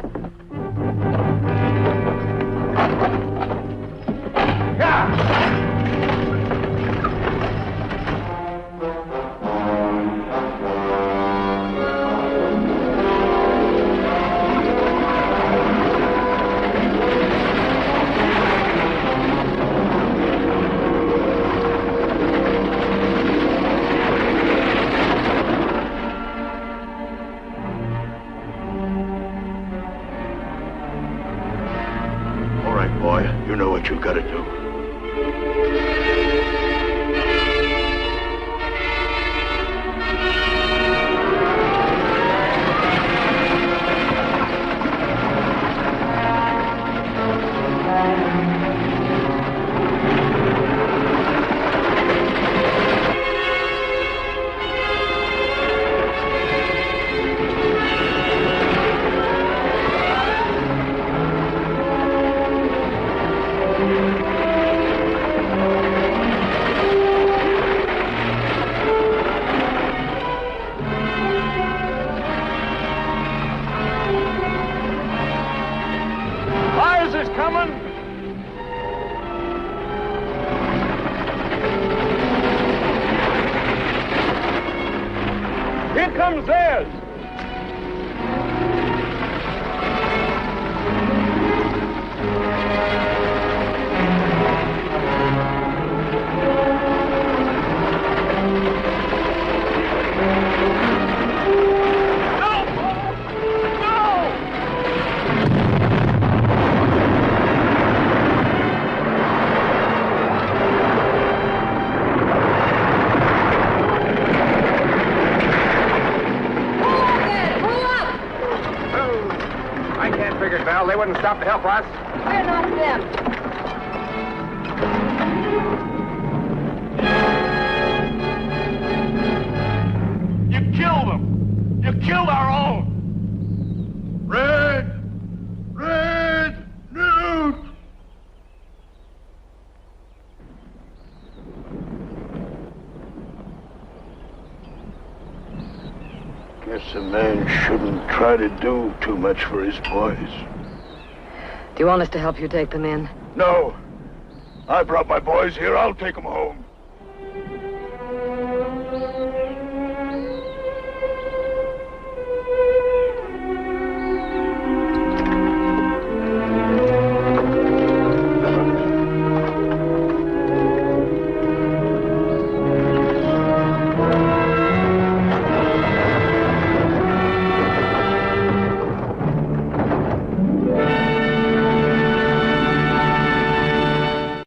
All right, boy. You know what you've got to do. comes theirs. Belle, they wouldn't stop to help us. We're not them. You killed them. You killed our own. Red Newt. Guess a man shouldn't try to do too much for his boys. Do you want us to help you take them in? No. I brought my boys here. I'll take them home.